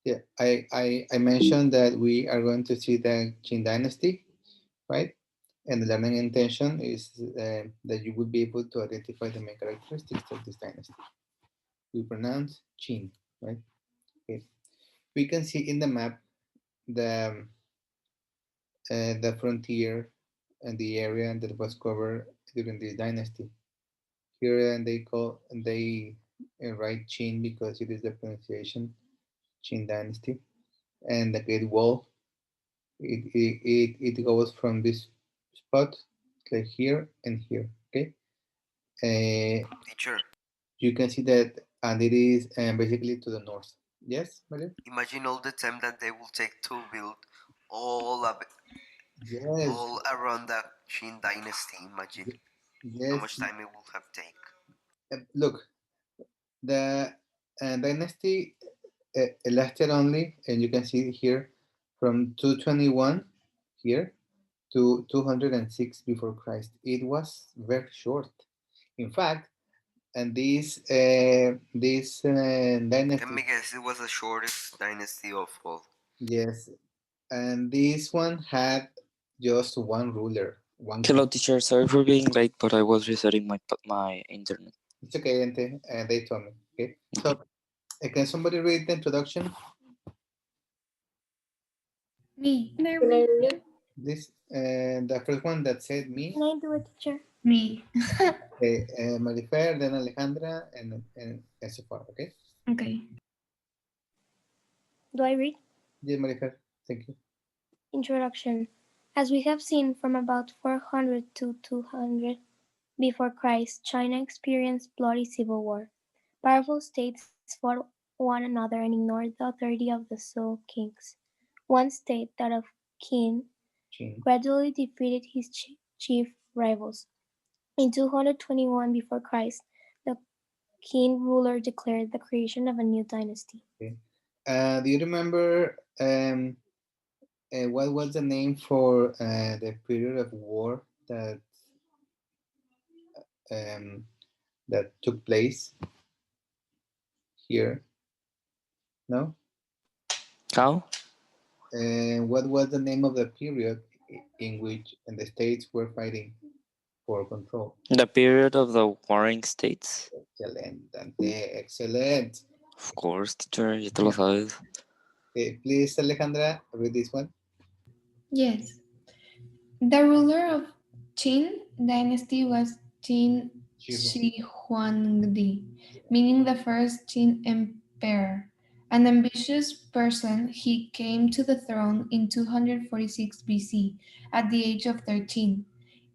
Yeah, I mentioned that we are going to see the Qin Dynasty, right? And the learning intention is that you will be able to identify the main characteristics of this dynasty. We pronounce Qin, right? Okay. We can see in the map the the frontier and the area that was covered during this dynasty. Here they write Qin because it is the pronunciation Qin Dynasty, and the Great Wall. It goes from this spot like here and here. Okay, Teacher, you can see that, and it is basically to the north. Yes, Maria. imagine all the time that they will take to build all of it, Yes, all around the Qin Dynasty. Imagine how yes. much time it will have take. Look, the dynasty lasted only, and you can see here from 221 here to 206 before Christ. It was very short. In fact, and this Let dynasty, me guess, it was the shortest dynasty of all. yes, and this one had just one ruler, one king. Hello, teacher. Sorry for being late, but I was resetting my internet. It's okay, Ente, they told me. Okay, so can somebody read the introduction? Me. Can I read it? This the first one that said me. Can I do it, teacher? Me. Okay, Marifer, then Alejandra, and so far. Okay. Okay. Do I read? Yeah, Marifer. Thank you. Introduction. As we have seen, from about 400 to 200 before Christ, China experienced bloody civil war. Powerful states fought one another and ignored the authority of the Zhou kings. One state, that of Qin, Chin. gradually defeated his chief rivals. In 221 before Christ, the Qin ruler declared the creation of a new dynasty. Okay. Do you remember what was the name for the period of war um, that took place here? No. How? What was the name of the period in which the states were fighting for control? The period of the warring states? Excellent, Dante. Excellent. Of course, teacher. Ya te lo sabes. Okay, please, Alejandra, read this one. Yes. The ruler of Qin dynasty was Qin Shi Huangdi, meaning the first Qin emperor. An ambitious person, he came to the throne in 246 BC at the age of 13.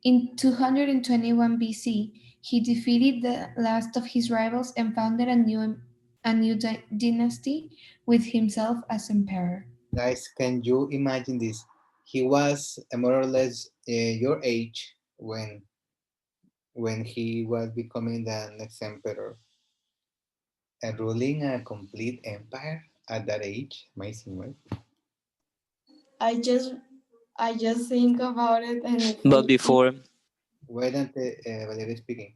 In 221 BC, he defeated the last of his rivals and founded a new dynasty with himself as emperor. Guys, can you imagine this? He was more or less your age when he was becoming the next emperor and ruling a complete empire at that age. Amazing, right? I just I just think about it and I But think before. Why don't Valeria speaking?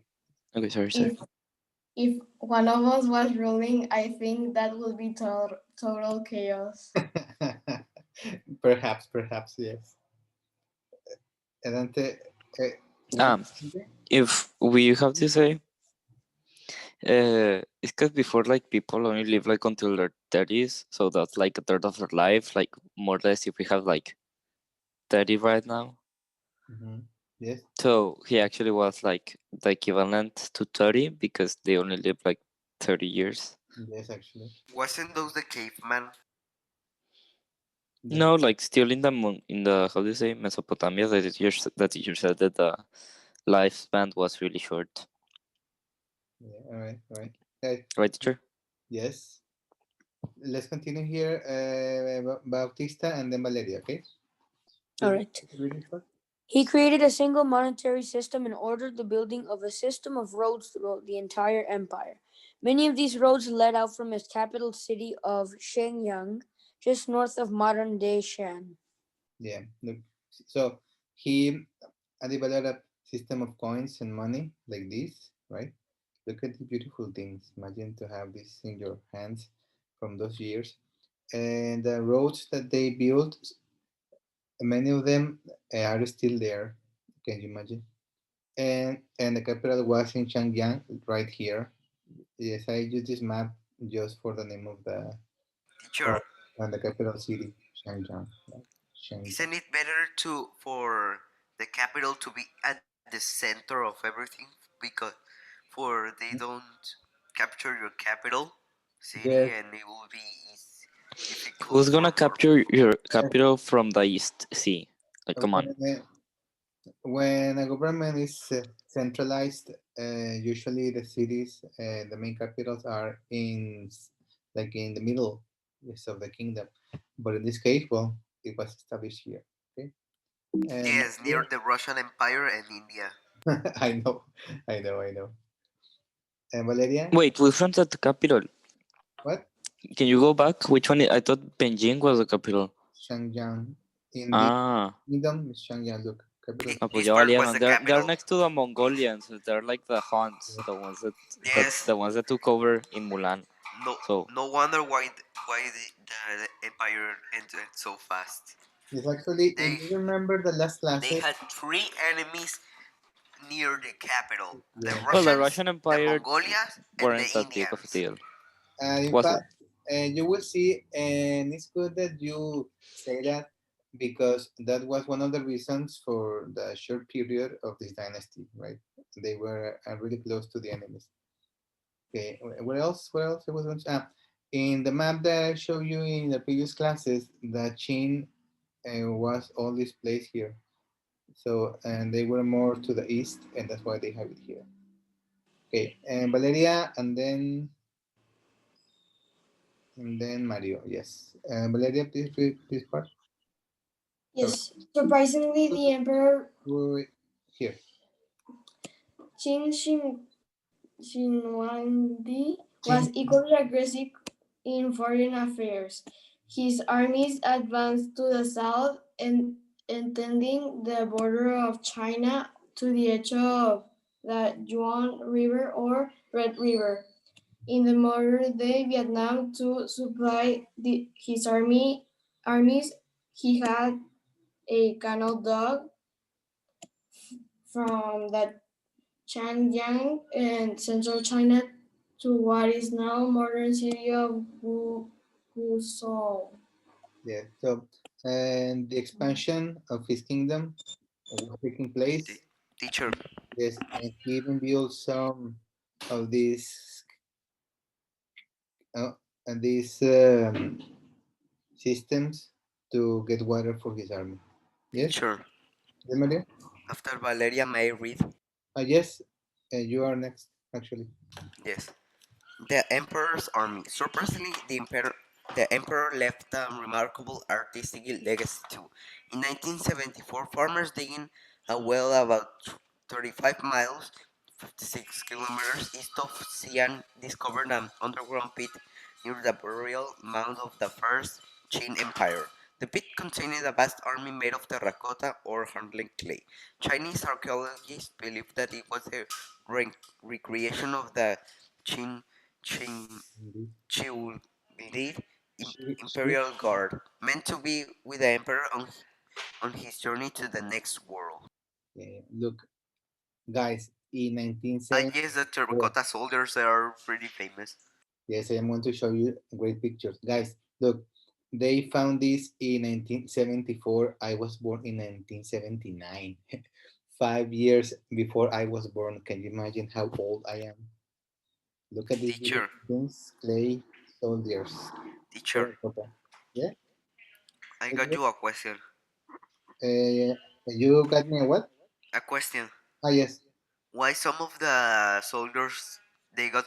Okay, sorry. if one of us was ruling, I think that would be total chaos. Perhaps, yes. Dante, If we have to say, it's because before, like, people only live like until their 30s, so that's like a third of their life, like more or less. If we have like 30 right now, yes. so he actually was like the equivalent to 30 because they only live like 30 years. Yes, actually. Wasn't those the caveman? No, like still in the how do you say, Mesopotamia, that teacher said that the lifespan was really short. Yeah. All right. Right, teacher? Yes. Let's continue here. Bautista and then Valeria. Okay. All right. He created a single monetary system and ordered the building of a system of roads throughout the entire empire. Many of these roads led out from his capital city of Shenyang, just north of modern-day Shan. Yeah. Look. So he developed a system of coins and money like this, right? Look at the beautiful things. Imagine to have this in your hands from those years. and the roads that they built, many of them are still there. Can you imagine? And the capital was in Shenyang, right here. Yes, I use this map just for the name of the Teacher, of and the capital city, Shenyang. Right? Shenyang. isn't it better to for the capital to be at the center of everything because for they don't capture your capital city Yes, and it will be difficult Who's for gonna more capture people. your capital from the East Sea? Like, come on. when a government is centralized, usually the cities, the main capitals are like in the middle, yes, of the kingdom. But in this case, well, it was established here. Okay, and Yes, near the Russian Empire and India. I know, I know. And Valeria, Wait, which one's at the capital? what? Can you go back? Which one? I thought Beijing was the capital. Shenyang. In the Ah, kingdom is Shenyang. Look, capital. ah, pues This ya part valieron. was the They're capital. next to the Mongolians. They're like the Huns, the ones Yes, that took over in Mulan. no, So no wonder why the empire ended so fast. It's actually, They if you remember the last they classes, had three enemies near the capital: the yeah. well, the Russians, Russian the Empire Mongolians, and the weren't that big of a Indians. deal, In was it? fact, you will see, and it's good that you say that because that was one of the reasons for the short period of this dynasty, right? They were really close to the enemies. Okay, what else? What else? I was going to, in the map that I showed you in the previous classes, the Qin was all this place here. So, and they were more to the east, and that's why they have it here. Okay, and Valeria, and then Mario. Yes, Valeria, please read this part. Sorry, Yes, surprisingly, the emperor wait, here. Qin Shinwandi was Qin. equally aggressive in foreign affairs. His armies advanced to the south and extending the border of China to the edge of the Yuan River or Red River in the modern day Vietnam to supply his armies. He had a canal dug from the Shenyang and central China to what is now modern city of Guizhou. Yeah. So, and the expansion of his kingdom was taking T- place. Teacher, Yes, and he even built some of uh, these systems to get water for his army. Yes, teacher. yes, Maria. After Valeria may read. Yes, you are next, actually. Yes. The Emperor's army. Surprisingly, the Emperor left a remarkable artistic legacy too. In 1974, farmers digging a well about 35 miles, 56 kilometers east of Xi'an discovered an underground pit near the burial mound of the first Qin Empire. The pit contained a vast army made of terracotta or handling clay. Chinese archaeologists believe that it was a recreation of the Qin Qing Indeed. Chiu lead She, imperial guard, meant to be with the emperor on his journey to the next world. look, guys, in I 1974, guess the terracotta soldiers are pretty famous. yes, I am going to show you great pictures. Guys, look, they found this in 1974. I was born in 1979. 5 years before I was born. Can you imagine how old I am? Look at these Teacher, beautiful things, clay soldiers. teacher, Terracotta. Yeah? I got you a question. You got me a what? A question. Ah, yes. Why some of the soldiers they got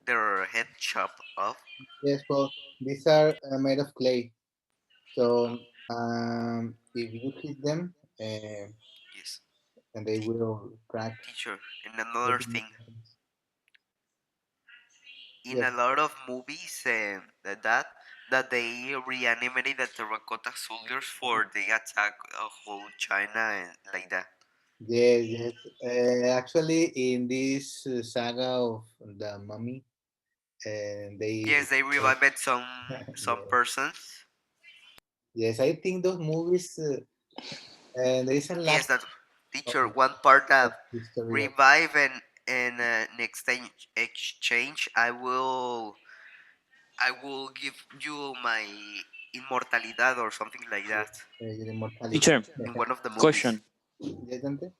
their head chopped off? Yes, well, these are made of clay. So if you hit them, Yes, and they will crack. teacher. And another thing, in a Yes, lot of movies that they reanimated the terracotta soldiers for the attack of whole China and like that. yes, yes. Actually, in this saga of the mummy, and they Yes, they revived some yeah. persons. Yes, I think those movies, and there is a lot Yes, that of, teacher. One part of that history of. revive and exchange. I will give you my immortalidad or something like that Your immortality. Teacher, in one of the movies. question. Yes, Dante?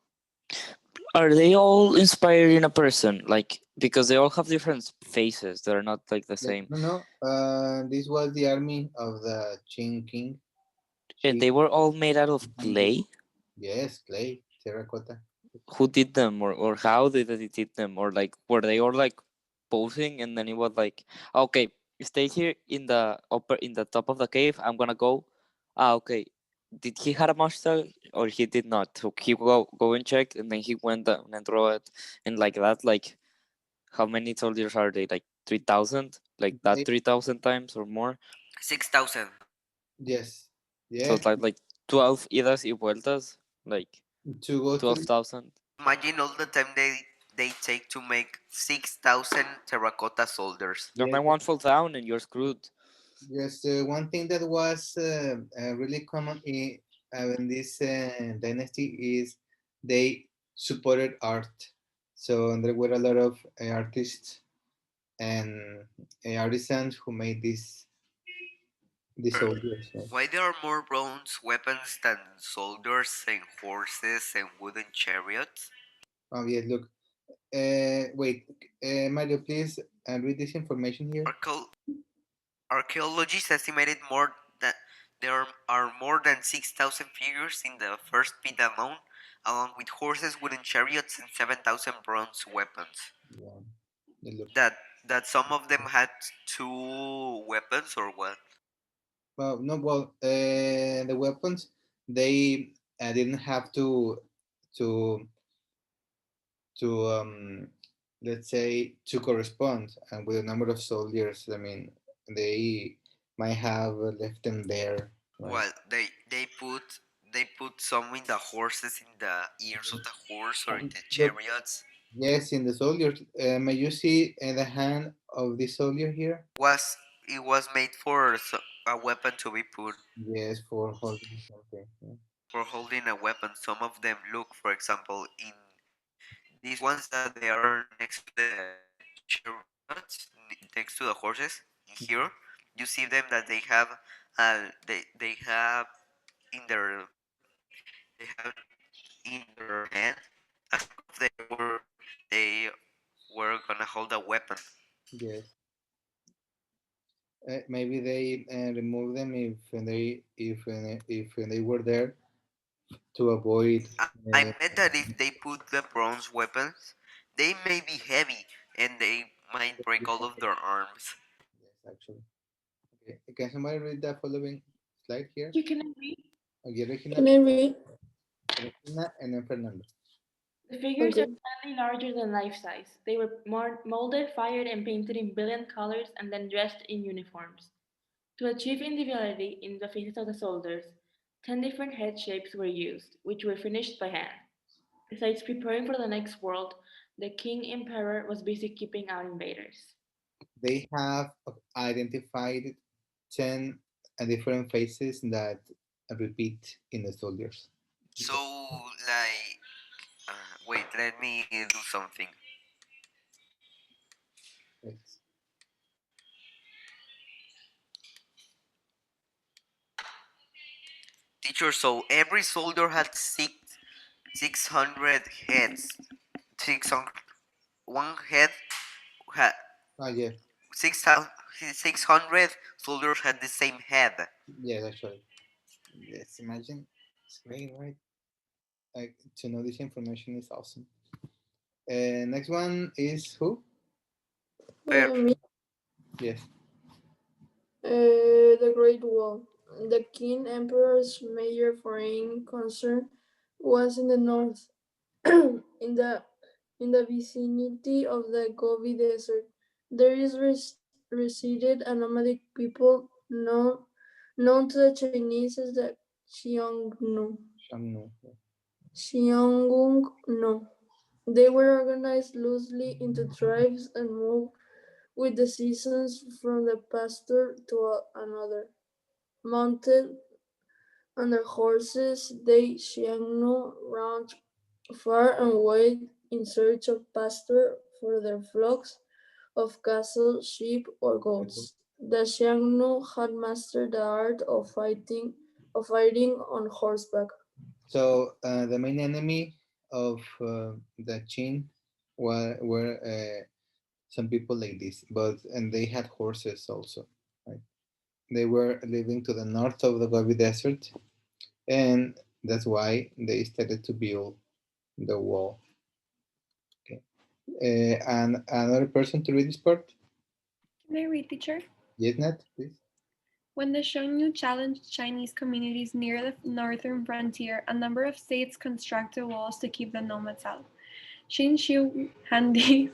Are they all inspired in a person? Like, because they all have different faces. They're not like the same. No, no. This was the army of the Qin King. And Shi they were all made out of Huangdi. clay? Yes, clay, terracotta. Who did them, or how did they did them, or like were they all like posing and then it was like, okay, stay here in the upper in the top of the cave, I'm gonna go. Okay, did he had a mustache or he did not? So he go and check and then he went down and draw it, and like that, like how many soldiers are they, like 3,000, like that They, 3,000 times or more? 6,000. yes, So yes. it's like 12 idas y vueltas, like To go to 12,000. Imagine all the time they take to make 6,000 terracotta soldiers. Then yes, when one falls down and you're screwed. yes. One thing that was really common in this dynasty is they supported art. So there were a lot of artists and artisans who made these Er, soldiers. Right? Why there are more bronze weapons than soldiers and horses and wooden chariots? Oh yes, look. Wait, Mario, please read this information here. Archeo- Archaeologists estimated more that there are more than 6,000 figures in the first pit alone, along with horses, wooden chariots, and 7,000 bronze weapons. Yeah, yeah, look. That some of them had two weapons or what? Well, no, well, the weapons they didn't have to to let's say to correspond with the number of soldiers. I mean, they might have left them there, right? Well, they put some in the horses, in the ears of the horse, or in the Look, chariots. yes, in the soldiers. May you see the hand of this soldier here? Was it was made for a weapon to be put Yes, for holding something. Yeah. for holding a weapon. Some of them look, for example, in these ones that they are next to the chariots, next to the horses. Here, you see them that they have in their they have in their hand as if they were gonna hold a weapon. Yes. Maybe they remove them if they were there to avoid. I Uh, bet that if they put the bronze weapons, they may be heavy and they might break all of their arms. yes, actually. Okay. Can somebody read the following slide here? You can read. Okay, Regina, Can I read? Regina, and then Fernando. The figures are Okay. slightly larger than life size. They were molded, fired, and painted in brilliant colors and then dressed in uniforms. To achieve individuality in the faces of the soldiers, 10 different head shapes were used, which were finished by hand. Besides preparing for the next world, the king emperor was busy keeping out invaders. They have identified 10 different faces that repeat in the soldiers. So, like, wait, let me do something. Yes. Teacher, so every soldier had 600 heads. 600, one head had Oh, yeah. 6,000 600 soldiers had the same head. Yes, actually. Yes, imagine. It's great, right? Like, to know this information is awesome. Next one is who? Per, Me, Yes. the Great Wall. The King Emperor's major foreign concern was in the north, in the vicinity of the Gobi Desert. There is resided a nomadic people known to the Chinese as the Xiongnu. Shangnu. Xiongnu. They were organized loosely into tribes and moved with the seasons from the pasture to another. Mounted on their horses, they Xiangnu round far and wide in search of pasture for their flocks of cattle, sheep, or goats. The Xiangnu had mastered the art of fighting on horseback. So the main enemy of the Qin were some people like this, but and they had horses also. Right? They were living to the north of the Gobi Desert, and that's why they started to build the wall. Okay, and another person to read this part. Can I read, teacher? Yes, Nat, please. When the Xiongnu challenged Chinese communities near the northern frontier, a number of states constructed walls to keep the nomads out. Qin Shi Huangdi's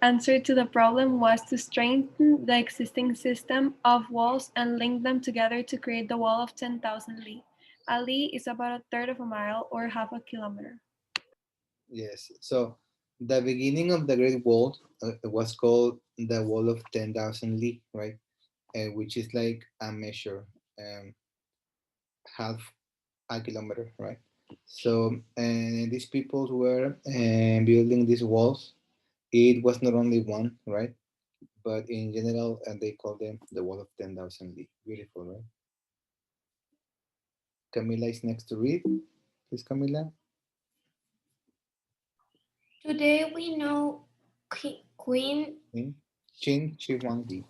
answer to the problem was to strengthen the existing system of walls and link them together to create the wall of 10,000 li. A li is about a third of a mile or half a kilometer. Yes. So the beginning of the Great Wall was called the Wall of 10,000 Li, right? Which is like a measure, um, half a kilometer, right? So these people were building these walls. It was not only one, right? But in general, they call them the Wall of 10,000 Li. Beautiful, right? Camila is next to read. Please, Camila. Today we know Queen Hmm? Qin Shi Huangdi.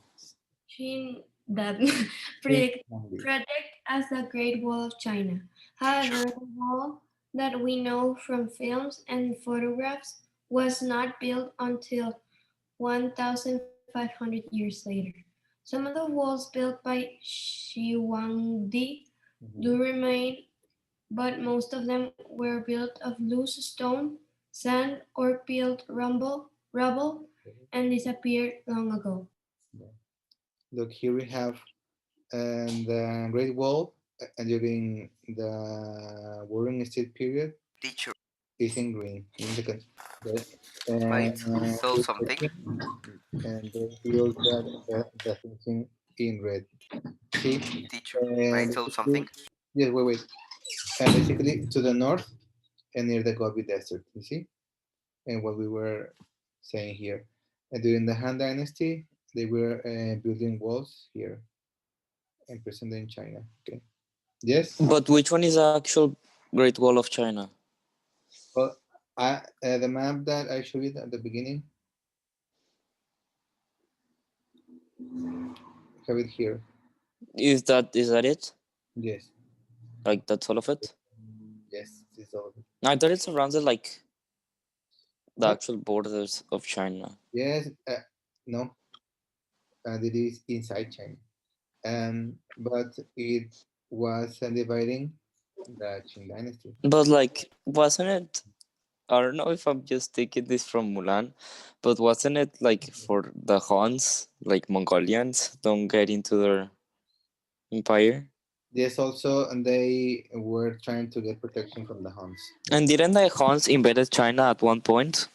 Qin that Qin predict, Huangdi. predict as the Great Wall of China. However, the wall that we know from films and photographs was not built until 1,500 years later. Some of the walls built by Shi Huangdi Mhm. do remain, but most of them were built of loose stone, sand, or peeled rubble, and disappeared long ago. Yeah. Look, here we have the Great Wall during the Warring State period Teacher, is in green. In the the, might tell with the something. Qing, and they build the things in red. See, Teacher, might tell basically, something. yes, wait. Basically, to the north and near the Gobi Desert. You see, and what we were saying here. During the Han Dynasty, they were building walls here and present in China. Okay. Yes. But which one is the actual Great Wall of China? Well, the map that I showed you at the beginning, have it here. Is that it? Yes. Like that's all of it? Yes, this is all of it. I thought it surrounded like the What? actual borders of China. Yes. No, it is inside China. But it was dividing the Qing Dynasty. But like, wasn't it? I don't know if I'm just taking this from Mulan, but wasn't it like for the Huns, like Mongolians, don't get into their empire? Yes, also, and they were trying to get protection from the Huns. And didn't the Huns invaded China at one point?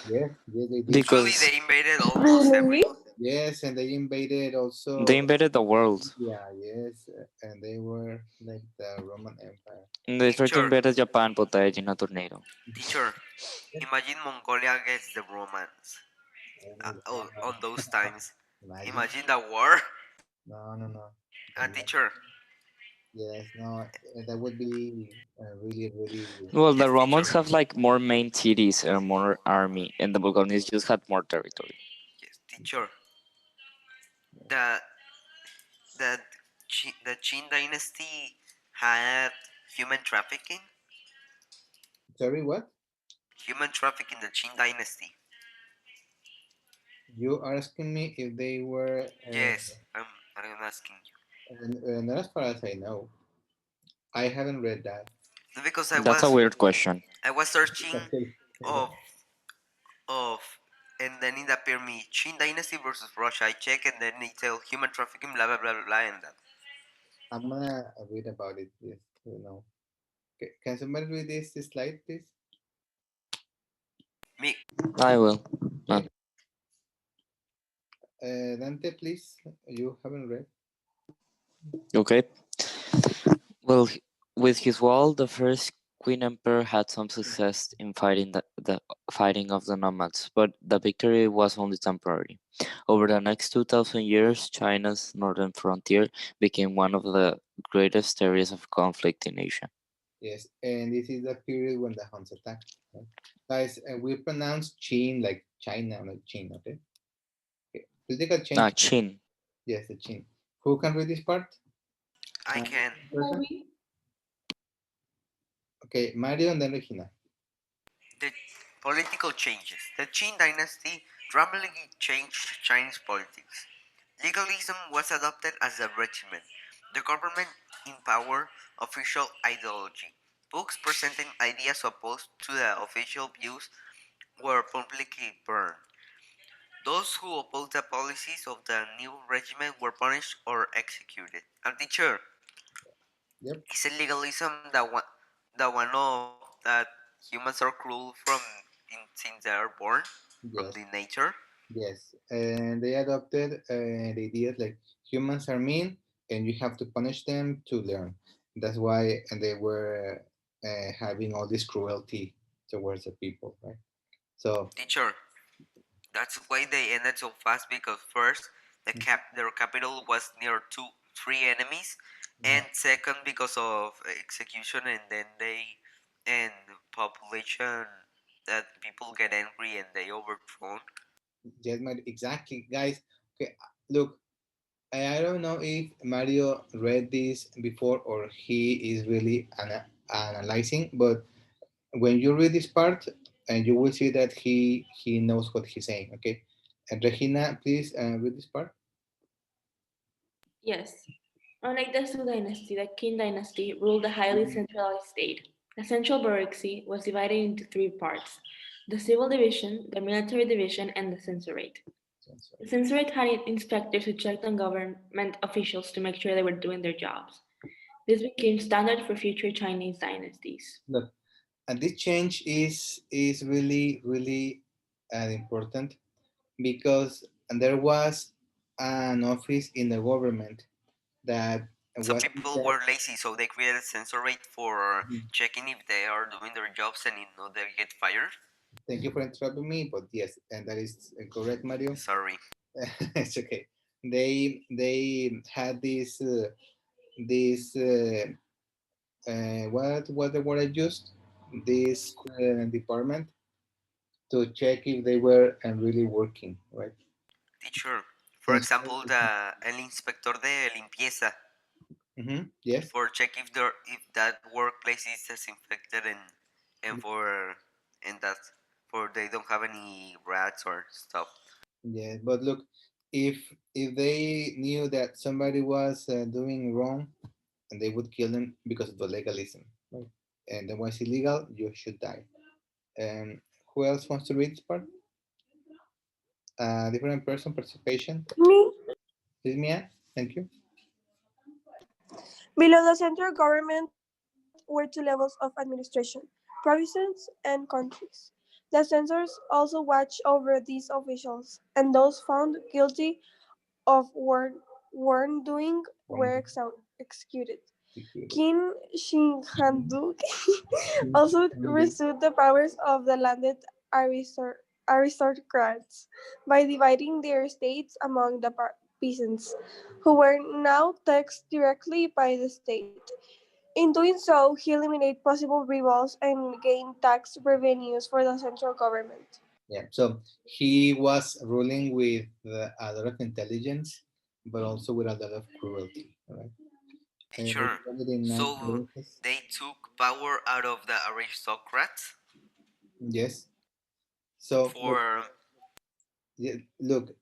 Yes, yes, they did. Actually, Because they invaded almost every. Really? Yes, and they invaded they also invaded the world. India. Yes, and they were like the Roman Empire. And they tried to Teacher, invade Japan, but died in a tornado. teacher, imagine Mongolia gets the Romans on those times. Imagine. Imagine the war. No, no, no. Teacher, Yes, no, that would be really, really. Well, the yes, teacher, Romans have like more main cities and more army, and the Bulgarians just had more territory. yes, teacher. The the the Qin Dynasty had human trafficking. Sorry, what? Human trafficking in the Qin Dynasty. You are asking me if they were, Yes, I'm asking not as far as I know. I haven't read that. you because That's a weird question. I was searching Actually, of of and then it appeared me Qin Dynasty versus Russia. I check and then it tell human trafficking blah blah blah blah, blah and that. I'm gonna read about it. Yes, you know. Can somebody read this slide, please? Me I will. Okay. Dante, please. You haven't read. Okay. Well, with his wall, the first Queen Emperor had some success in fighting the fighting of the nomads, but the victory was only temporary. Over the next 2,000 years, China's northern frontier became one of the greatest areas of conflict in Asia. Yes, and this is the period when the Huns attacked. Right? Guys, we pronounce Qin like China, not Qin. Okay. Okay. Political change. Qin. Yes, the Qin. Who can read this part? I can. Person? Okay, Mario and then Regina. The political changes. The Qin Dynasty dramatically changed Chinese politics. Legalism was adopted as a regimen. The government empowered official ideology. Books presenting ideas opposed to the official views were publicly burned. Those who opposed the policies of the new regime were punished or executed. And teacher, Yep. is it legalism the one of that humans are cruel since they are born from Yes. the nature? Yes. And they adopted the idea like humans are mean and you have to punish them to learn. That's why and they were having all this cruelty towards the people, right? So, Teacher, that's why they ended so fast because first their capital was near three enemies, uh, and second because of execution, and then and population that people get angry and they overthrown. yes, exactly, guys. Okay, look, I don't know if Mario read this before or he is really analyzing, but when you read this part, and you will see that he knows what he's saying. Okay, and Regina, please read this part. Yes. Unlike the Su dynasty, the Qin dynasty ruled a highly centralized state. The central bureaucracy was divided into three parts: the civil division, the military division, and the censorate. The censorate had inspectors who checked on government officials to make sure they were doing their jobs. This became standard for future Chinese dynasties. Look, and this change is really important because there was an office in the government that Some was in people charge. were lazy, so they created censorate for checking if they are doing their jobs and if not, they get fired. Thank you for interrupting me, but yes, and that is correct, Mario. Sorry. It's okay. They had this what the word I used, this department to check if they were really working, right? Teacher, for Since example, the el inspector de limpieza yes, for check if that workplace is disinfected and that for they don't have any rats or stuff. yes, but look, if they knew that somebody was doing wrong, and they would kill them because of the legalism, right? And then once illegal, you should die. And who else wants to read this part? Different person participation. Me. This is Mia. Thank you. Below the central government were two levels of administration: provinces and countries. The censors also watched over these officials, and those found guilty of wrongdoing Wrong. were executed. Executed. Qin Shi Huangdi also restored the powers of the landed aristocrats by dividing their estates among the peasants, who were now taxed directly by the state. In doing so, he eliminated possible revolts and gained tax revenues for the central government. Yeah. So he was ruling with a lot of intelligence, but also with a lot of cruelty. All right. And they Teacher, divided in nine so provinces. they took power out of the aristocrats Yes. So look, for yeah, look.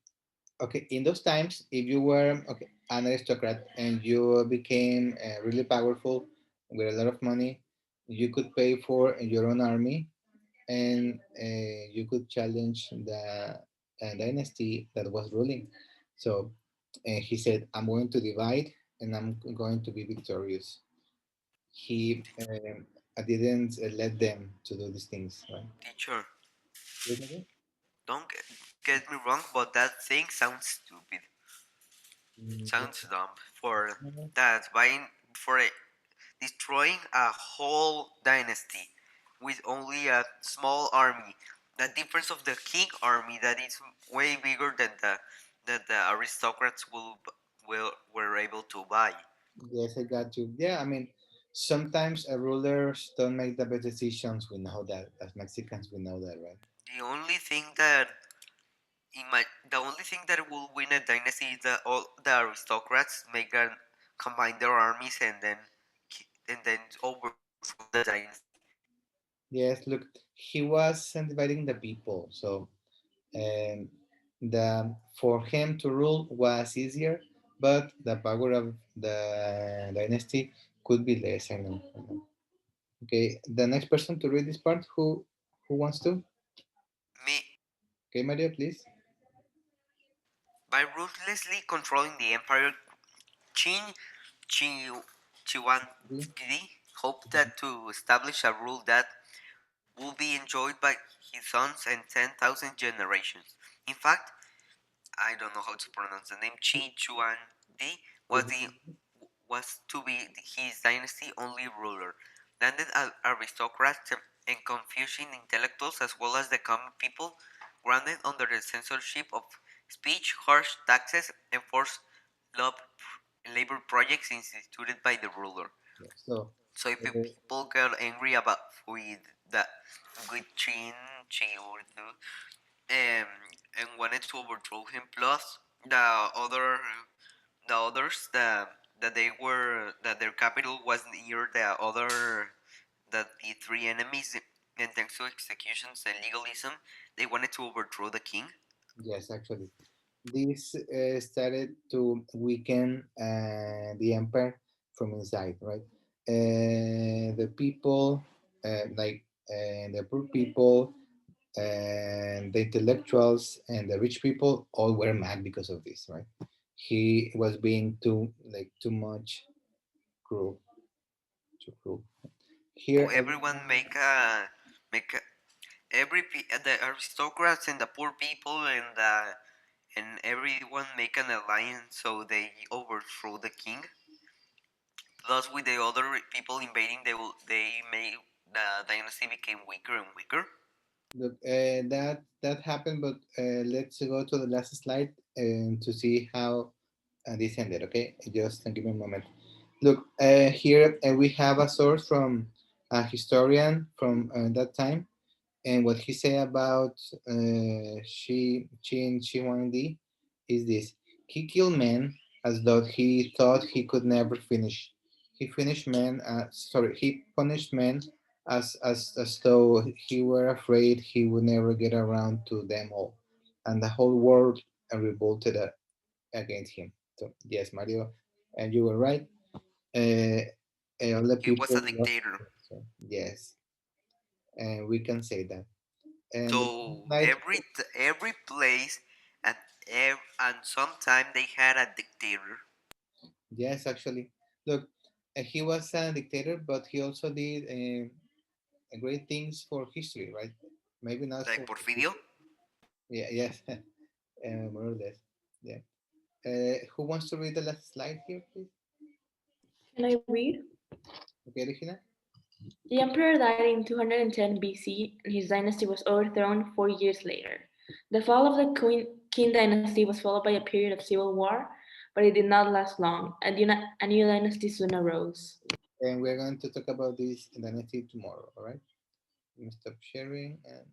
Okay, in those times, if you were okay an aristocrat and you became really powerful with a lot of money, you could pay for your own army, and you could challenge the dynasty that was ruling. So he said, "I'm going to divide, and I'm going to be victorious." He didn't let them to do these things, right? teacher. Yes, Miguel? Don't get me wrong, but that thing sounds stupid. Sounds dumb for that buying for destroying a whole dynasty with only a small army. The difference of the king army that is way bigger than the aristocrats will were able to buy. Yes, I got you. Yeah, I mean, sometimes rulers don't make the best decisions. We know that as Mexicans, we know that, right? The only thing that the only thing that will win a dynasty is that all the aristocrats make combine their armies and then overthrow the dynasty. Yes, look, he was dividing the people, so um, the for him to rule was easier, but the power of the dynasty could be less. I know. Okay, the next person to read this part, who wants to? Me, Okay, Mario, please. by ruthlessly controlling the empire, Qin Chi Huangdi hoped that to establish a rule that will be enjoyed by his sons and 10,000 generations. In fact, I don't know how to pronounce the name. Qin Chuan Di was to be his dynasty only ruler. Landed aristocrats and Confucian intellectuals, as well as the common people, grounded under the censorship of speech, harsh taxes, and forced lab- labor projects instituted by the ruler. Yeah, so, So if uh, people got angry about with that with Chi Urdu, um, and wanted to overthrow him. Plus, the others that they were that their capital was near the three enemies, and thanks to executions and legalism, they wanted to overthrow the king. yes, actually, this started to weaken the empire from inside, right? The people, the poor people, and the intellectuals and the rich people all were mad because of this, right? He was being too much cruel, too cruel. So Here, everyone make a, the aristocrats and the poor people and everyone make an alliance so they overthrow the king. Plus, with the other people invading, they made the dynasty became weaker and weaker. look, that happened, but let's go to the last slide and to see how this ended. Okay, just give me a moment. Look, here we have a source from a historian from that time, and what he said about Qin Shi Huangdi is this: he killed men as though he thought he could never finish. He finished men. Sorry, he punished men as though he were afraid he would never get around to them all, and the whole world revolted against him. So yes, Mario, and you were right. Uh, all the He was a people lost. dictator. So, yes, and we can say that. And the So night, every place and and sometime they had a dictator, yes, actually, look, he was a dictator, but he also did great things for history, right? Maybe not like for Porfirio. yeah, yes, more or less, yeah. Who wants to read the last slide here, please? Can I read? Okay, Regina. The emperor died in 210 BC, and his dynasty was overthrown 4 years later. The fall of the Qin dynasty was followed by a period of civil war, but it did not last long. A new dynasty soon arose. And we're going to talk about this in the next tomorrow. All right. Let me stop sharing and